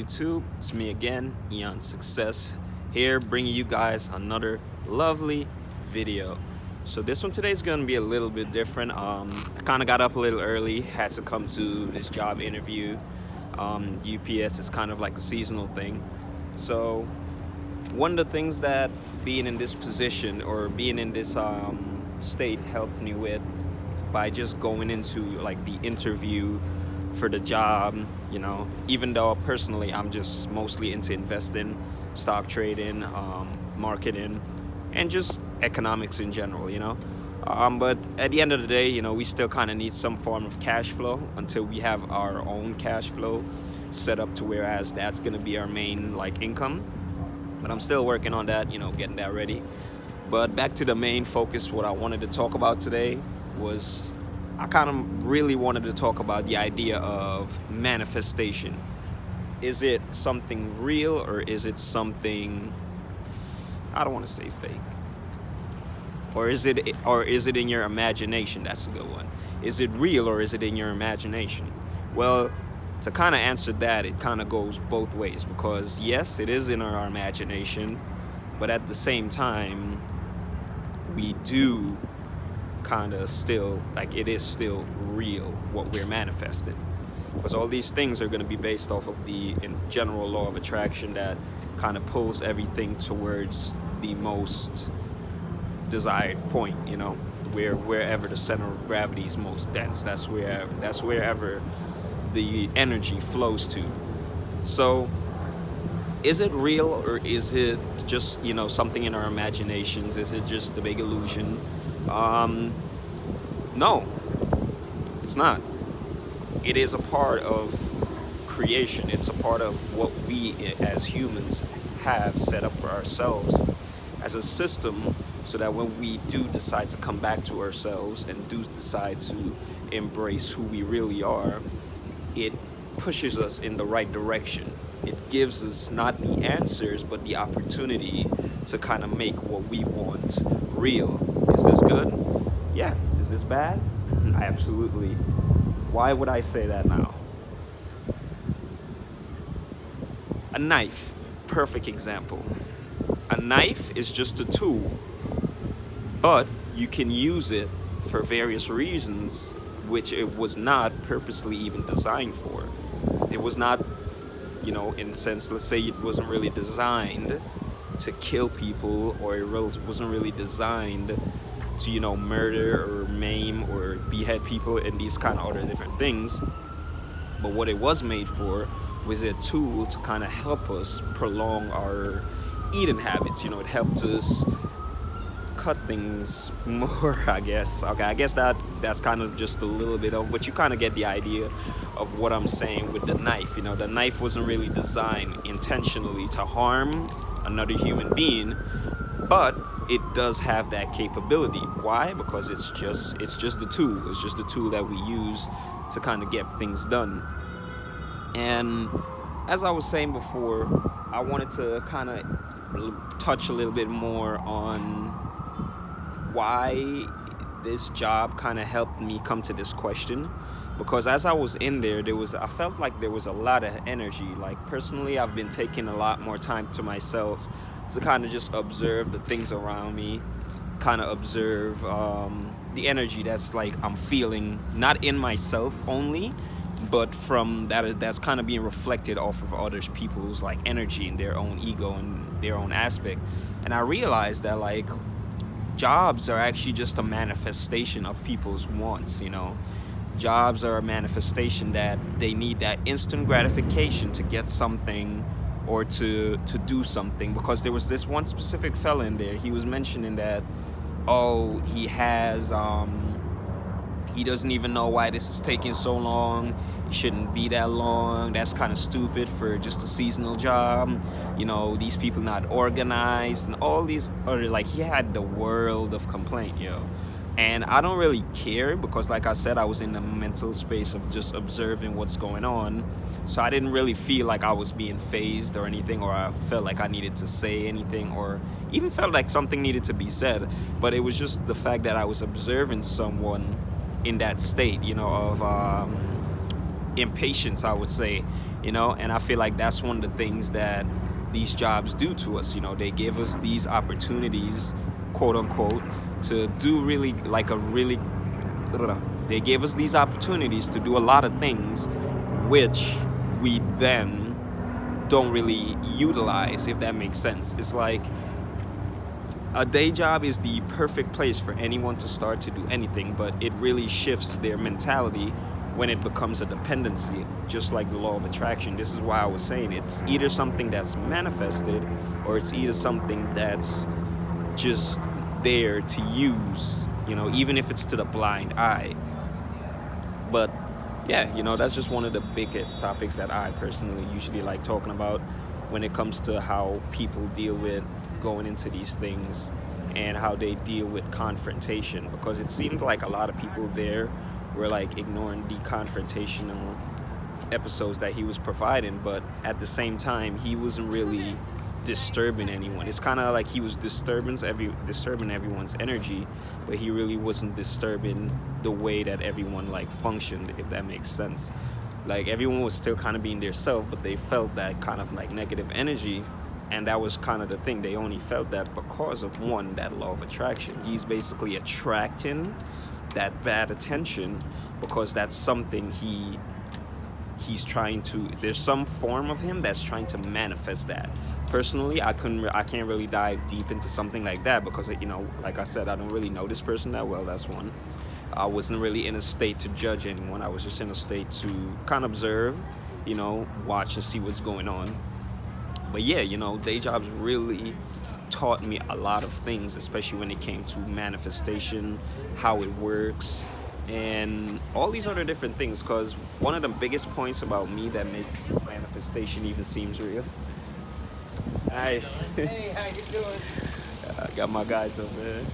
YouTube? It's me again, Eon Success, here bringing you guys another lovely video. So this one today is going to be a little bit different. I kind of got up a little early, had to come to this job interview. UPS is kind of like a seasonal thing. So one of the things that being in this position or being in this state helped me with by just going into like the interview for the job, even though personally I'm just mostly into investing, stock trading, marketing, and just economics in general, but at the end of the day, we still kind of need some form of cash flow until we have our own cash flow set up to whereas that's going to be our main income. But I'm still working on that, getting that ready. But back to the main focus, what I wanted to talk about today was I kind of really wanted to talk about the idea of manifestation. Is it something real or is it something, I don't want to say fake? Or is it in your imagination? That's a good one. Is it real or is it in your imagination? Well, to kind of answer that, it kind of goes both ways because yes, it is in our imagination, but at the same time, we do kind of still, it is still real what we're manifesting. Because all these things are going to be based off of the general law of attraction that kind of pulls everything towards the most desired point, wherever the center of gravity is most dense, that's wherever the energy flows to. So is it real or is it just something in our imaginations? Is it just a big illusion? No, it's not. It is a part of creation. It's a part of what we as humans have set up for ourselves as a system, so that when we do decide to come back to ourselves and do decide to embrace who we really are, it pushes us in the right direction. It gives us not the answers, but the opportunity to kind of make what we want real. Is this good? Yeah. Is this bad? Absolutely. Why would I say that now? A knife, perfect example. A knife is just a tool, but you can use it for various reasons, which it was not purposely even designed for. It was not, in a sense, let's say it wasn't really designed to kill people, or it wasn't really designed to, murder or maim or behead people and these kind of other different things. But what it was made for was a tool to kind of help us prolong our eating habits. It helped us cut things more, I guess. Okay, I guess that's kind of just a little bit of, but you kind of get the idea of what I'm saying with the knife. The knife wasn't really designed intentionally to harm another human being, but it does have that capability. Why? Because it's just the tool. It's just the tool that we use to kind of get things done. And as I was saying before, I wanted to kind of touch a little bit more on why this job kind of helped me come to this question. Because as I was in there, I felt like there was a lot of energy. Personally, I've been taking a lot more time to myself to kind of just observe the things around me, kind of observe the energy that's I'm feeling, not in myself only, but from that's kind of being reflected off of other people's energy and their own ego and their own aspect. And I realized that jobs are actually just a manifestation of people's wants. Jobs are a manifestation that they need that instant gratification to get something or to do something. Because there was this one specific fella in there, he was mentioning that, he has he doesn't even know why this is taking so long. It shouldn't be that long. That's kind of stupid for just a seasonal job. These people not organized and all these other, he had the world of complaint, And I don't really care because, like I said, I was in the mental space of just observing what's going on. So I didn't really feel like I was being phased or anything, or I felt like I needed to say anything, or even felt like something needed to be said. But it was just the fact that I was observing someone in that state, of impatience, I would say. And I feel like that's one of the things that these jobs do to us. They give us these opportunities, quote unquote, to do really like a really they gave us these opportunities to do a lot of things which we then don't really utilize, if that makes sense. It's like a day job is the perfect place for anyone to start to do anything, but it really shifts their mentality when it becomes a dependency, just like the law of attraction. This is why I was saying it's either something that's manifested or it's either something that's just there to use, even if it's to the blind eye. But yeah, that's just one of the biggest topics that I personally usually like talking about when it comes to how people deal with going into these things and how they deal with confrontation, because it seemed like a lot of people there were like ignoring the confrontational episodes that he was providing, but at the same time he wasn't really disturbing anyone. It's kind of like he was disturbing everyone's energy, but he really wasn't disturbing the way that everyone like functioned, if that makes sense. Like everyone was still kind of being their self, but they felt that kind of like negative energy, and that was kind of the thing. They only felt that because of one, that law of attraction. He's basically attracting that bad attention because that's something he's trying to, there's some form of him that's trying to manifest that. Personally, I can't really dive deep into something like that because, like I said, I don't really know this person that well. That's one. I wasn't really in a state to judge anyone. I was just in a state to kind of observe, watch and see what's going on. But yeah, day jobs really taught me a lot of things, especially when it came to manifestation, how it works, and all these other different things. Because one of the biggest points about me that makes manifestation even seems real. Nice. Hey, how you doing? I got my guys up, man.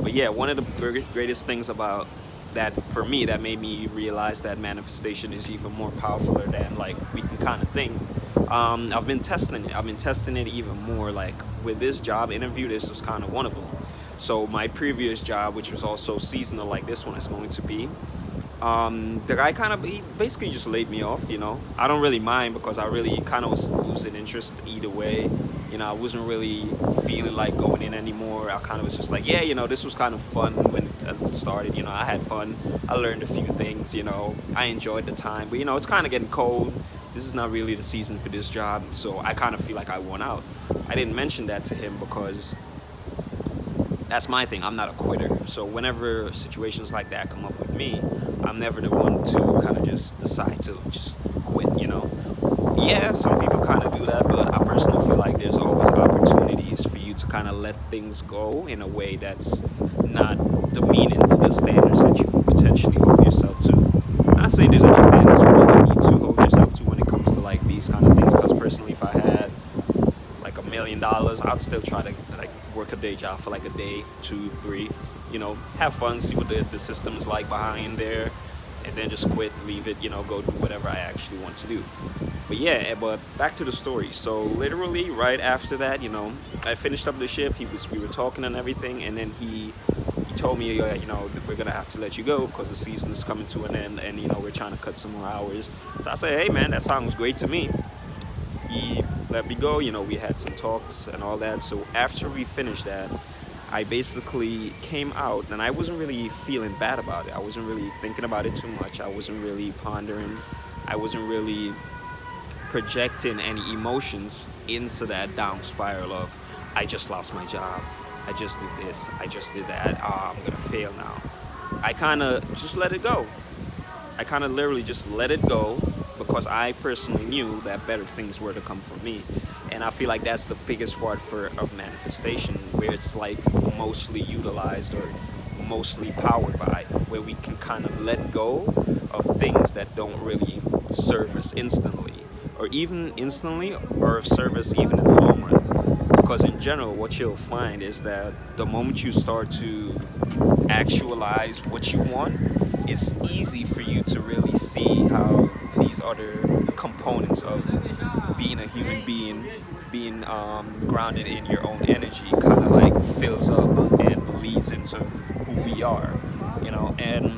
But yeah, one of the greatest things about that for me that made me realize that manifestation is even more powerful than like we can kind of think. I've been testing it even more. Like with this job interview, this was kind of one of them. So my previous job, which was also seasonal like this one is going to be, the guy he basically just laid me off. I don't really mind because I really kind of was losing interest either way. I wasn't really feeling like going in anymore. I kind of was just like, yeah, this was kind of fun when it started. I had fun. I learned a few things. I enjoyed the time. But it's kind of getting cold. This is not really the season for this job, so I kind of feel like I won out. I didn't mention that to him because that's my thing. I'm not a quitter. So whenever situations like that come up with me, I'm never the one to kind of just decide to just quit. Yeah, some people kind of do that, but I personally feel like there's always opportunities for you to kind of let things go in a way that's not demeaning to the standards that you potentially hold yourself to. I'm not saying there's any standards you really need to hold yourself to when it comes to like these kind of things, because personally, if I had like $1 million, I'd still try to like work a day job for like a day, 2, 3, have fun, see what the system is like behind there, and then just quit, leave it, go do whatever I actually want to do. But yeah, but back to the story. So literally right after that, I finished up the shift. We were talking and everything, and then he told me, yeah, we're gonna have to let you go because the season is coming to an end, and we're trying to cut some more hours. So I said, hey man, that sounds great to me. He let me go. We had some talks and all that. So after we finished that, I basically came out, and I wasn't really feeling bad about it. I wasn't really thinking about it too much. I wasn't really pondering. I wasn't really projecting any emotions into that down spiral of, I just lost my job, I just did this, I just did that, I'm gonna fail now. I kind of just let it go. I kind of literally just let it go because I personally knew that better things were to come for me. And I feel like that's the biggest part of manifestation, where it's like mostly utilized or mostly powered by, where we can kind of let go of things that don't really serve us instantly, or even instantly, or serve us even in the long run. Because in general, what you'll find is that the moment you start to actualize what you want, it's easy for you to really see how these other components of being a human being, being grounded in your own energy, kind of like fills up and leads into who we are, and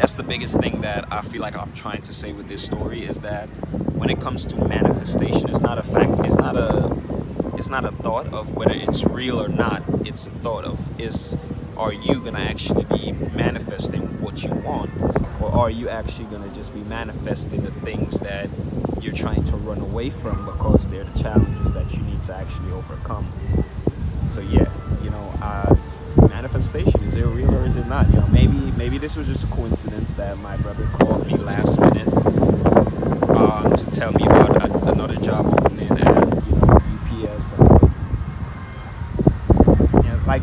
that's the biggest thing that I feel like I'm trying to say with this story, is that when it comes to manifestation, it's not a fact, it's not a thought of whether it's real or not. It's a thought of, are you gonna actually be manifesting what you want, or are you actually gonna just be manifesting the things that you're trying to run away from because they're the challenges that you need to actually overcome. So yeah, manifestation, is it real or is it not? Maybe this was just a coincidence that my brother called me last minute to tell me about another job opening at UPS. Like,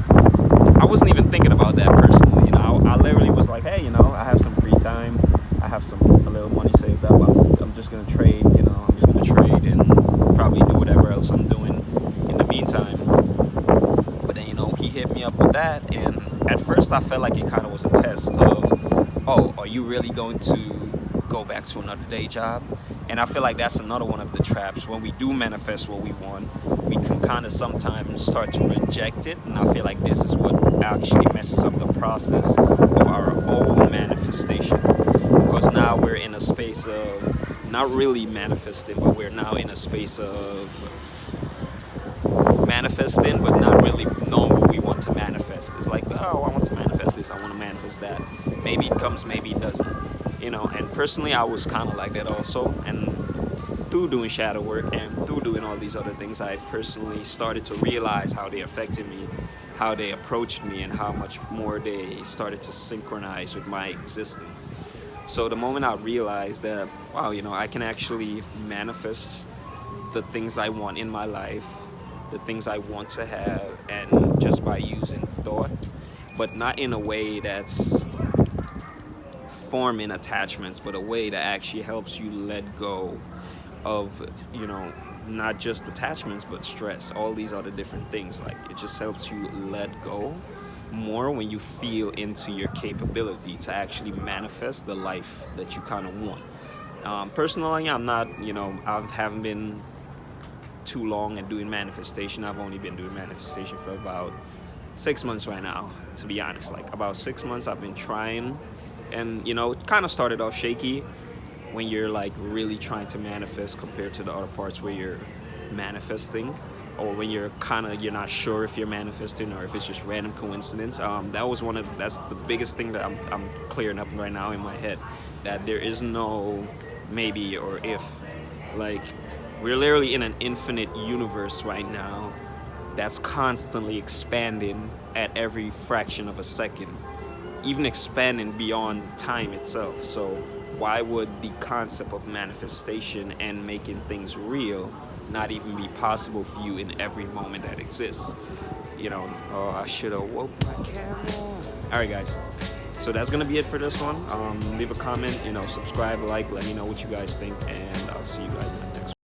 I wasn't even thinking about that personally. I literally was like, hey, I have some free time, I have a little money saved up. I'm just gonna trade. I'm just gonna trade and probably do whatever else I'm doing in the meantime. But then he hit me up with that, and at first I felt like it kind of was a test of, oh, are you really going to go back to another day job? And I feel like that's another one of the traps. When we do manifest what we want, we can kind of sometimes start to reject it, and I feel like this is what actually messes up the process of our own manifestation, because now we're in a space of not really manifesting, but we're now in a space of manifesting but not really knowing what we want to manifest. It's like, oh, I want to manifest this, I want to manifest that. Maybe it comes, maybe it doesn't. And personally I was kind of like that also, and through doing shadow work and through doing all these other things, I personally started to realize how they affected me, how they approached me, and how much more they started to synchronize with my existence. So the moment I realized that, wow, I can actually manifest the things I want in my life, the things I want to have, and just by using thought, but not in a way that's forming attachments, but a way that actually helps you let go of, not just attachments, but stress, all these other different things. Like, it just helps you let go more when you feel into your capability to actually manifest the life that you kind of want. Personally, I'm not, I haven't been too long at doing manifestation. I've only been doing manifestation for about 6 months right now, to be honest. Like, about 6 months I've been trying, and it kind of started off shaky when you're like really trying to manifest compared to the other parts where you're manifesting, or when you're not sure if you're manifesting or if it's just random coincidence. That's the biggest thing that I'm clearing up right now in my head, that there is no maybe or if. Like, we're literally in an infinite universe right now that's constantly expanding at every fraction of a second, even expanding beyond time itself. So why would the concept of manifestation and making things real not even be possible for you in every moment that exists? I should have woke my camera. All right, guys. So that's going to be it for this one. Leave a comment, subscribe, like, let me know what you guys think, and I'll see you guys in the next one.